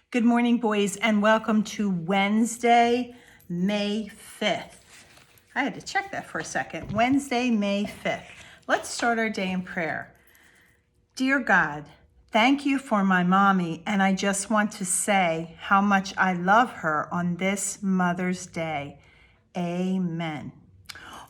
Good morning, boys, and welcome to Wednesday, May 5th. I had to check that for a second. Wednesday, May 5th. Let's start our day in prayer. Dear God, thank you for my mommy, and I just want to say how much I love her on this Mother's Day. Amen.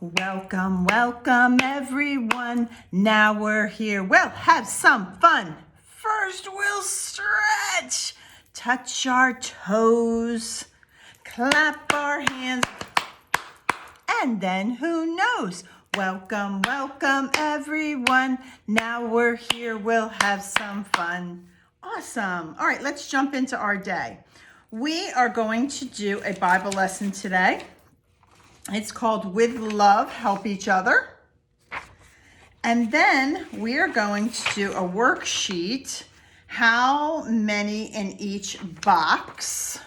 Welcome, welcome, everyone. Now we're here. We'll have some fun. First, we'll stretch. Touch our toes, clap our hands, and then who knows? Welcome, welcome everyone. Now we're here, we'll have some fun. Awesome. All right, let's jump into our day. We are going to do a Bible lesson today. It's called With Love, Help Each Other. And then we are going to do a worksheet. How many in each box?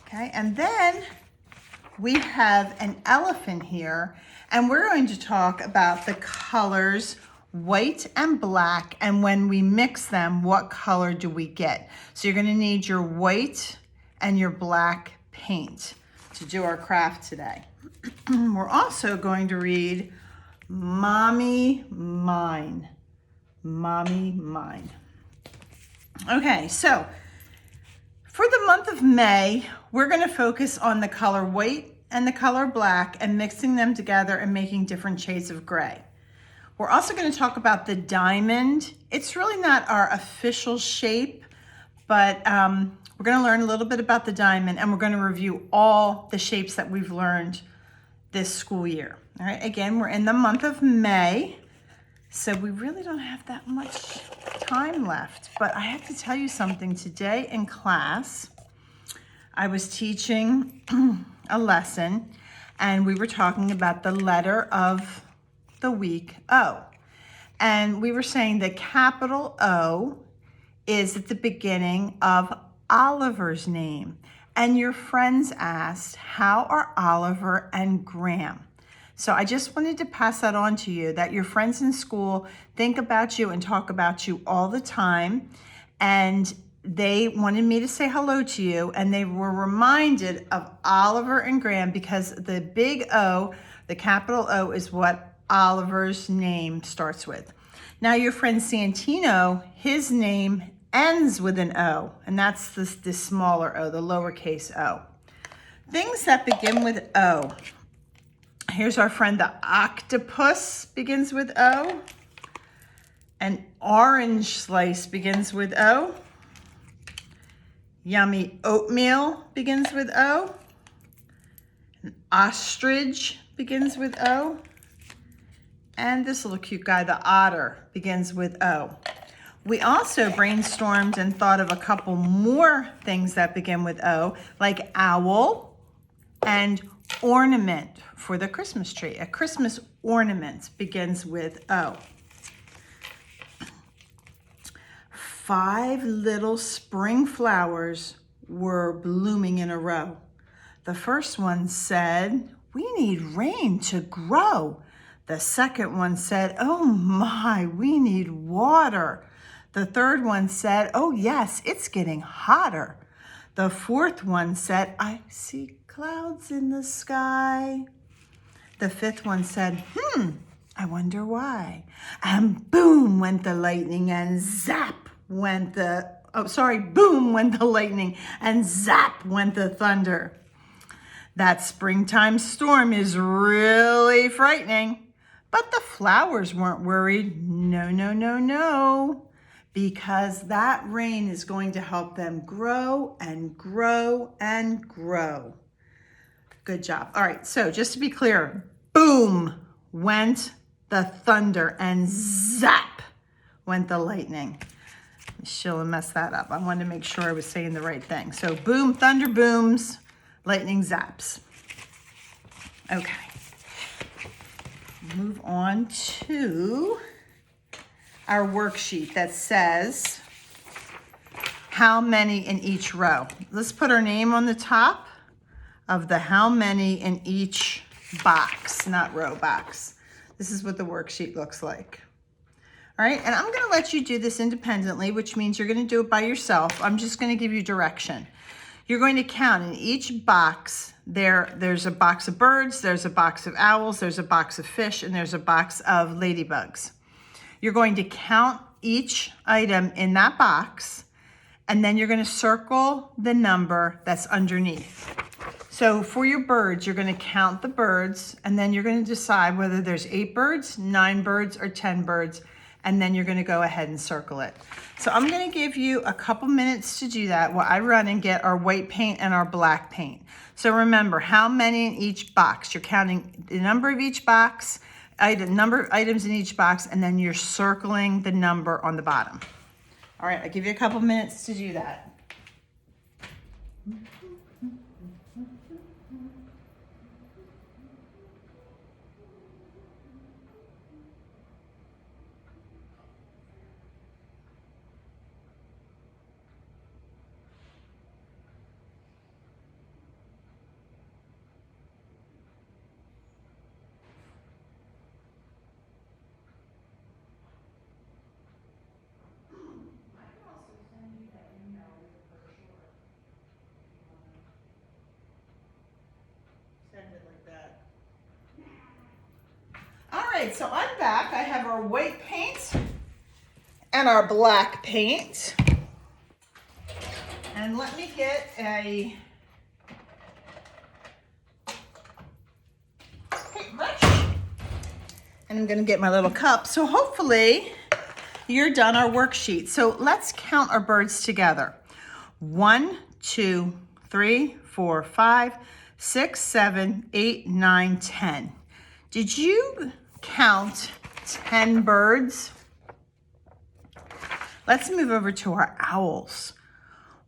Okay, and then we have an elephant here, and we're going to talk about the colors white and black, and when we mix them, what color do we get? So you're going to need your white and your black paint to do our craft today. We're also going to read Mommy Mine. Mommy Mine. Okay, so for the month of May, we're going to focus on the color white and the color black and mixing them together and making different shades of gray. We're also going to talk about the diamond. It's really not our official shape, but we're going to learn a little bit about the diamond, and we're going to review all the shapes that we've learned this school year. All right, again, we're in the month of May. So we really don't have that much time left, but I have to tell you something. Today in class, I was teaching a lesson, and we were talking about the letter of the week, O. And we were saying the capital O is at the beginning of Oliver's name. And your friends asked, how are Oliver and Graham? So I just wanted to pass that on to you, that your friends in school think about you and talk about you all the time. And they wanted me to say hello to you. And they were reminded of Oliver and Graham because the big O, the capital O, is what Oliver's name starts with. Now your friend Santino, his name ends with an O. And that's the smaller O, the lowercase o. Things that begin with O. Here's our friend, the octopus begins with O. An orange slice begins with O. Yummy oatmeal begins with O. An ostrich begins with O. And this little cute guy, the otter, begins with O. We also brainstormed and thought of a couple more things that begin with O, like owl and ornament for the Christmas tree. A Christmas ornament begins with O. 5 little spring flowers were blooming in a row. The first one said, we need rain to grow. The second one said, oh my, we need water. The third one said, oh yes, it's getting hotter. The fourth one said, I see clouds in the sky. The fifth one said, I wonder why. And boom went the lightning, and zap went the, boom went the lightning, and zap went the thunder. That springtime storm is really frightening, but the flowers weren't worried. No, no, no, no. Because that rain is going to help them grow and grow and grow. Good job. All right, so just to be clear, boom went the thunder and zap went the lightning. She'll mess that up. I wanted to make sure I was saying the right thing. So boom, thunder booms, lightning zaps. Okay. Move on to our worksheet that says how many in each row. Let's put our name on the top of the how many in each box, not row box. This is what the worksheet looks like. All right, and I'm gonna let you do this independently, which means you're gonna do it by yourself. I'm just gonna give you direction. You're going to count in each box. There's a box of birds, there's a box of owls, there's a box of fish, and there's a box of ladybugs. You're going to count each item in that box, and then you're gonna circle the number that's underneath. So for your birds, you're gonna count the birds, and then you're gonna decide whether there's 8 birds, 9 birds, or 10 birds, and then you're gonna go ahead and circle it. So I'm gonna give you a couple minutes to do that while I run and get our white paint and our black paint. So remember, how many in each box? You're counting the number of each box, number of items in each box, and then you're circling the number on the bottom. All right, I'll give you a couple minutes to do that. Like that. All right, so I'm back. I have our white paint and our black paint. And let me get a paintbrush. And I'm gonna get my little cup. So hopefully you're done our worksheet. So let's count our birds together. 1, 2, 3, 4, 5, 6, 7, 8, 9, 10. Did you count 10 birds? Let's move over to our owls.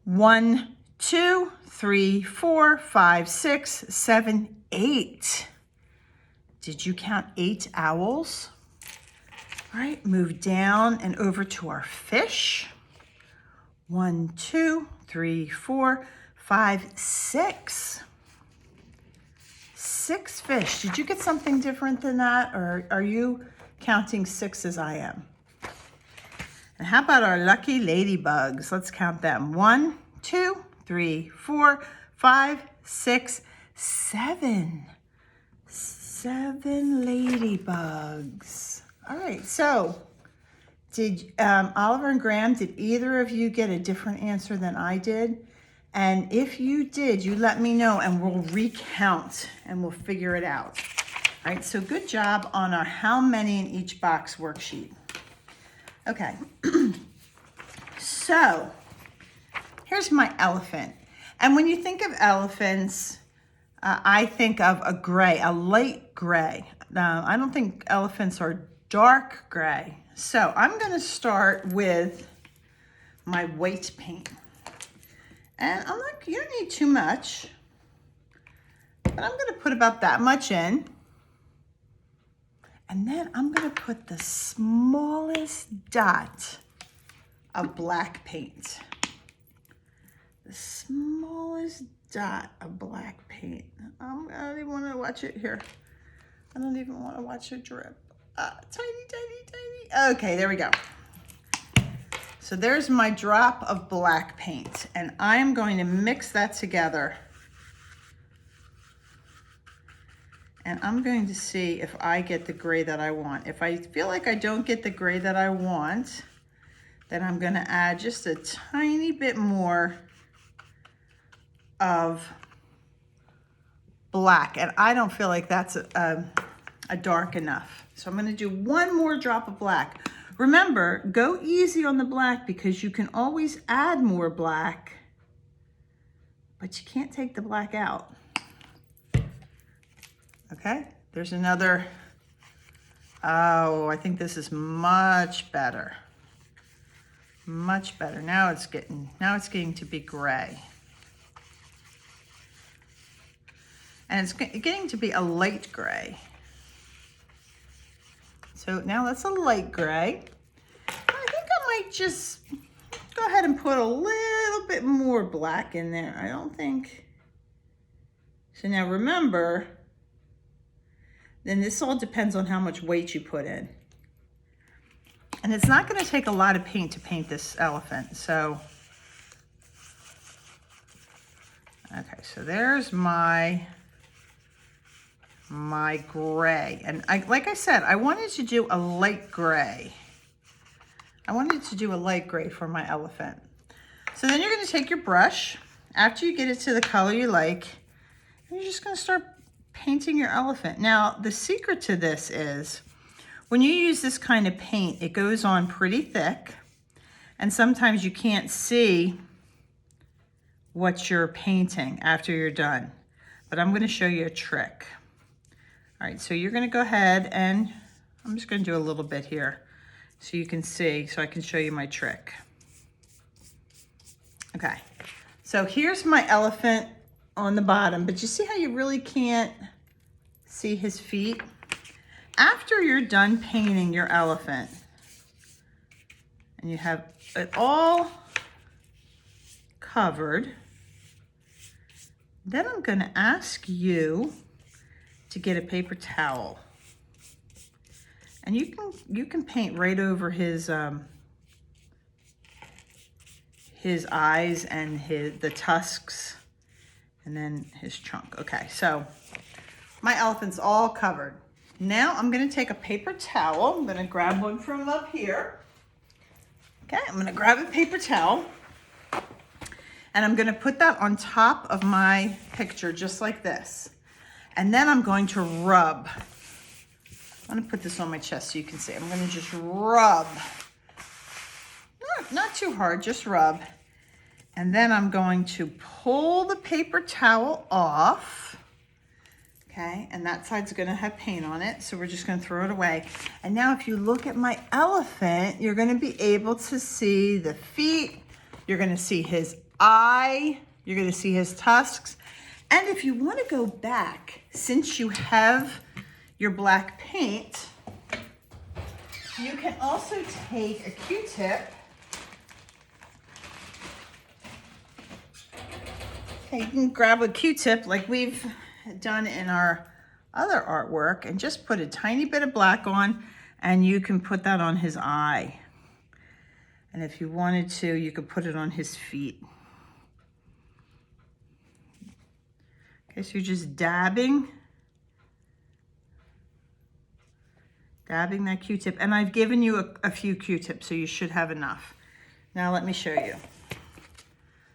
1, 2, 3, 4, 5, 6, 7, 8. Did you count 8 owls? All right, move down and over to our fish. 1, 2, 3, 4, 5, 6. 6 fish. Did you get something different than that, or are you counting 6 as I am? And how about our lucky ladybugs? Let's count them. 1, 2, 3, 4, 5, 6, 7. 7 ladybugs. All right, so did Oliver and Graham, did either of you get a different answer than I did? And if you did, you let me know and we'll recount and we'll figure it out. All right, so good job on our how many in each box worksheet. Okay, so here's my elephant. And when you think of elephants, I think of a gray, a light gray. I don't think elephants are dark gray. So I'm gonna start with my white paint. And I'm like, you don't need too much, but I'm gonna put about that much in. And then I'm gonna put the smallest dot of black paint. The smallest dot of black paint. I don't even wanna watch it here. I don't even wanna watch it drip. Tiny, tiny, tiny. Okay, there we go. So there's my drop of black paint, and I'm going to mix that together. And I'm going to see if I get the gray that I want. If I feel like I don't get the gray that I want, then I'm gonna add just a tiny bit more of black. And I don't feel like that's a dark enough. So I'm gonna do one more drop of black. Remember, go easy on the black because you can always add more black, but you can't take the black out. Okay, there's another. Oh, I think this is much better. Much better. Now it's getting to be gray. And it's getting to be a light gray. So now that's a light gray. I think I might just go ahead and put a little bit more black in there. I don't think. So now remember, then this all depends on how much weight you put in. And it's not going to take a lot of paint to paint this elephant. So, okay, so there's my gray. And like I said, I wanted to do a light gray. I wanted to do a light gray for my elephant. So then you're going to take your brush, after you get it to the color you like, and you're just going to start painting your elephant. Now, the secret to this is when you use this kind of paint, it goes on pretty thick, and sometimes you can't see what you're painting after you're done. But I'm going to show you a trick. All right, so you're going to go ahead and I'm just going to do a little bit here so you can see, so I can show you my trick. Okay, so here's my elephant on the bottom, but you see how you really can't see his feet? After you're done painting your elephant and you have it all covered, then I'm going to ask you to get a paper towel. And you can paint right over his eyes and the tusks and then his trunk. Okay, so my elephant's all covered. Now I'm going to take a paper towel. I'm going to grab one from up here. Okay, I'm going to grab a paper towel and I'm going to put that on top of my picture just like this. And then I'm going to rub. I'm going to put this on my chest so you can see. I'm going to just rub. Not too hard, just rub. And then I'm going to pull the paper towel off. Okay, and that side's going to have paint on it, so we're just going to throw it away. And now if you look at my elephant, you're going to be able to see the feet. You're going to see his eye. You're going to see his tusks. And if you want to go back, since you have your black paint, you can also take a Q-tip. Okay, you can grab a Q-tip like we've done in our other artwork and just put a tiny bit of black on, and you can put that on his eye. And if you wanted to, you could put it on his feet. Okay, so you're just dabbing that Q-tip, and I've given you a few Q-tips, so you should have enough. Now let me show you.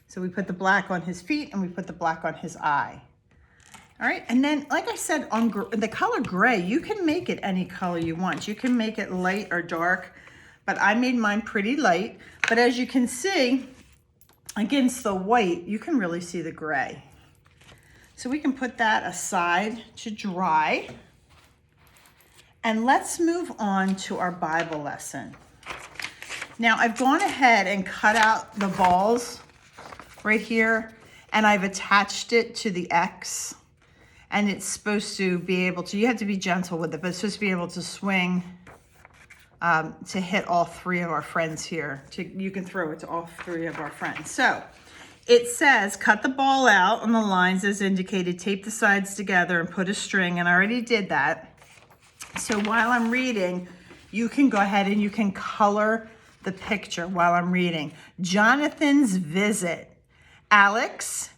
So we put the black on his feet and we put the black on his eye. All right, and then like I said, on the color gray, you can make it any color you want. You can make it light or dark, but I made mine pretty light. But as you can see, against the white, you can really see the gray. So we can put that aside to dry. And let's move on to our Bible lesson. Now I've gone ahead and cut out the balls right here, and I've attached it to the X. And it's supposed to be able to, you have to be gentle with it, but it's supposed to be able to swing to hit all three of our friends here. You can throw it to all three of our friends. So it says, cut the ball out on the lines as indicated, tape the sides together and put a string, and I already did that. So while I'm reading, you can go ahead and you can color the picture while I'm reading. Jonathan's visit. Alex,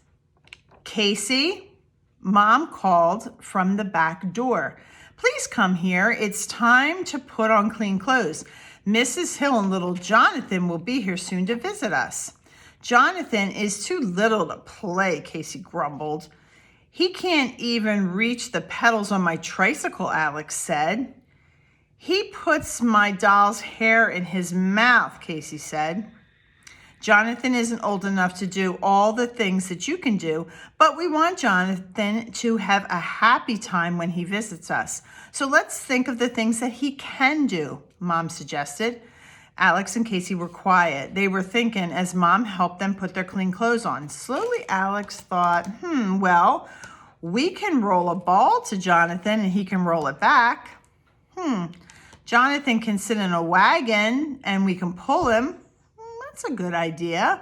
Casey, Mom called from the back door. Please come here. It's time to put on clean clothes. Mrs. Hill and little Jonathan will be here soon to visit us. Jonathan is too little to play, Casey grumbled. He can't even reach the pedals on my tricycle, Alex said. He puts my doll's hair in his mouth, Casey said. Jonathan isn't old enough to do all the things that you can do, but we want Jonathan to have a happy time when he visits us. So let's think of the things that he can do, Mom suggested. Alex and Casey were quiet. They were thinking as Mom helped them put their clean clothes on. Slowly, Alex thought, well, we can roll a ball to Jonathan and he can roll it back. Jonathan can sit in a wagon and we can pull him. That's a good idea.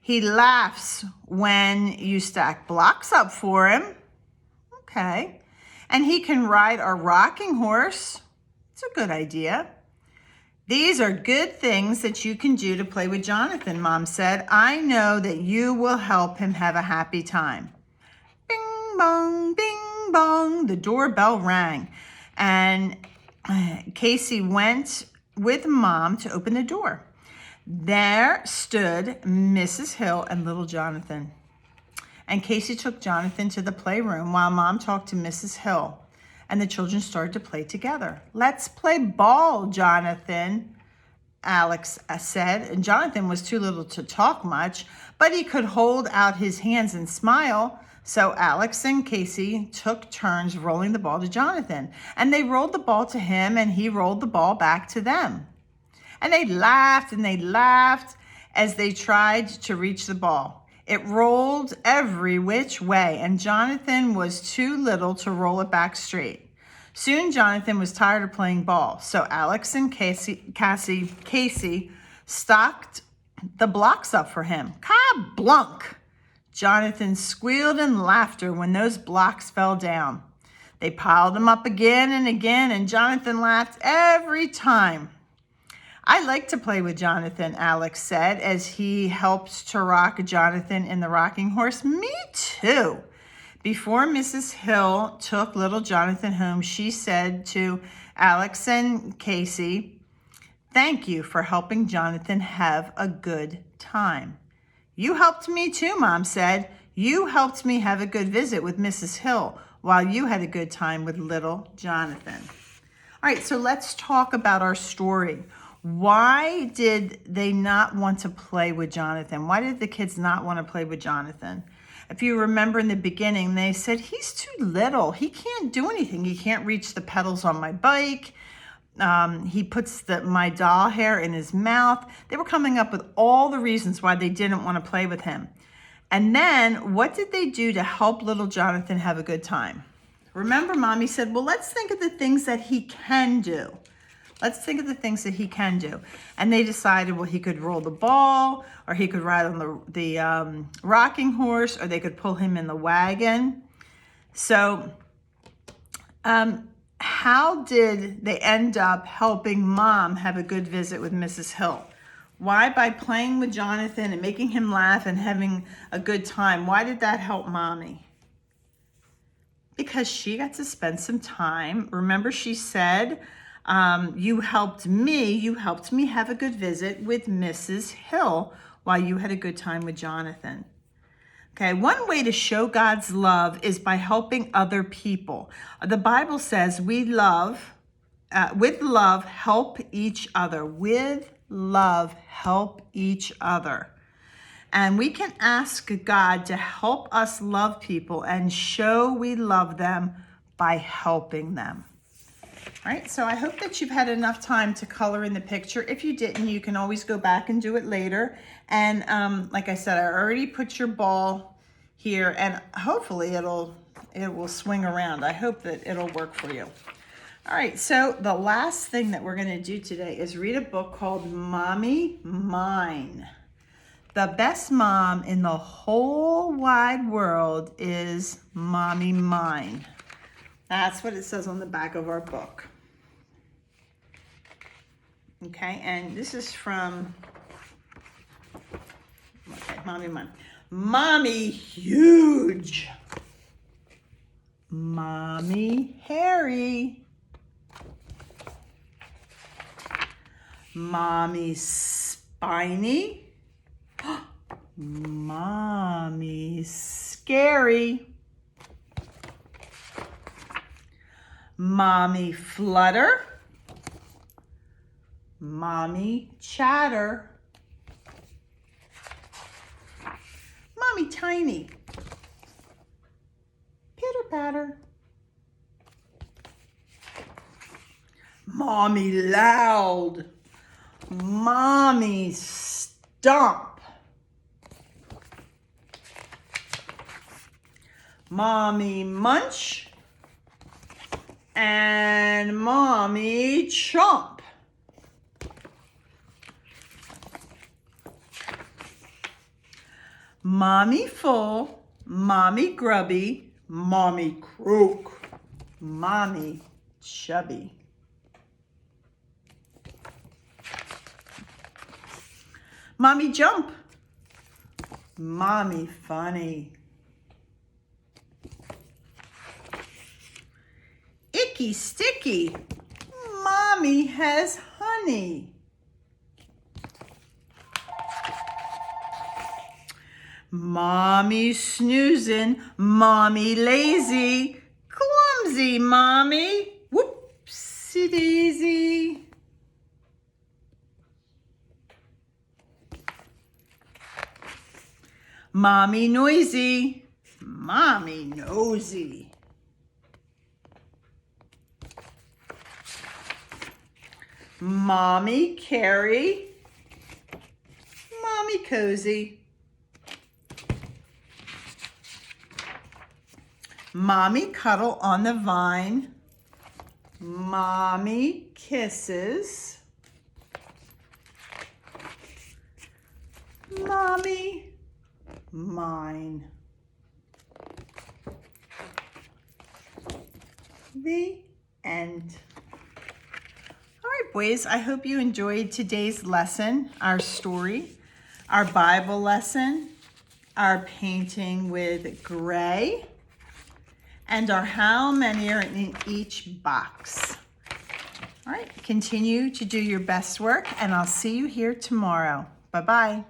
He laughs when you stack blocks up for him. Okay. And he can ride our rocking horse. It's a good idea. These are good things that you can do to play with Jonathan, Mom said. I know that you will help him have a happy time. Bing bong, bing bong. The doorbell rang, and Casey went with Mom to open the door. There stood Mrs. Hill and little Jonathan. And Casey took Jonathan to the playroom while Mom talked to Mrs. Hill. And the children started to play together. Let's play ball, Jonathan, Alex said. And Jonathan was too little to talk much, but he could hold out his hands and smile. So Alex and Casey took turns rolling the ball to Jonathan. And they rolled the ball to him, and he rolled the ball back to them. And they laughed as they tried to reach the ball. It rolled every which way, and Jonathan was too little to roll it back straight. Soon Jonathan was tired of playing ball, so Alex and Casey stocked the blocks up for him. Ka-blunk! Jonathan squealed in laughter when those blocks fell down. They piled them up again and again, and Jonathan laughed every time. I like to play with Jonathan, Alex said as he helped to rock Jonathan in the rocking horse. Me too. Before Mrs. Hill took little Jonathan home, she said to Alex and Casey, "Thank you for helping Jonathan have a good time." "You helped me too," Mom said. "You helped me have a good visit with Mrs. Hill while you had a good time with little Jonathan." All right, so let's talk about our story. Why did they not want to play with Jonathan? Why did the kids not want to play with Jonathan? If you remember in the beginning, they said, he's too little. He can't do anything. He can't reach the pedals on my bike. He puts my doll hair in his mouth. They were coming up with all the reasons why they didn't want to play with him. And then what did they do to help little Jonathan have a good time? Remember, Mommy said, well, let's think of the things that he can do. Let's think of the things that he can do. And they decided, well, he could roll the ball, or he could ride on the rocking horse, or they could pull him in the wagon. So how did they end up helping Mom have a good visit with Mrs. Hill? Why? By playing with Jonathan and making him laugh and having a good time. Why did that help Mommy? Because she got to spend some time. Remember, she said, you helped me have a good visit with Mrs. Hill while you had a good time with Jonathan. Okay, one way to show God's love is by helping other people. The Bible says with love, help each other. With love, help each other. And we can ask God to help us love people and show we love them by helping them. All right, so I hope that you've had enough time to color in the picture. If you didn't, you can always go back and do it later. And like I said, I already put your ball here, and hopefully it will swing around. I hope that it'll work for you. All right, so the last thing that we're gonna do today is read a book called Mommy Mine. The best mom in the whole wide world is Mommy Mine. That's what it says on the back of our book. Okay, and this is from, okay, Mommy Mine. Mommy Huge. Mommy Hairy. Mommy Spiny. Mommy Scary. Mommy Flutter. Mommy Chatter. Mommy Tiny. Pitter Patter. Mommy Loud. Mommy Stomp. Mommy Munch. And Mommy Chomp. Mommy Full, Mommy Grubby, Mommy Croak, Mommy Chubby. Mommy jump. Mommy funny. Icky sticky. Mommy has honey. Mommy snoozing, mommy lazy, clumsy mommy, whoopsie daisy. Mommy noisy, mommy nosy. Mommy carry, mommy cozy. Mommy cuddle on the vine. Mommy kisses. Mommy mine. The end. All right, boys, I hope you enjoyed today's lesson, our story, our Bible lesson, our painting with gray, and our how many are in each box. All right, continue to do your best work, and I'll see you here tomorrow. Bye-bye.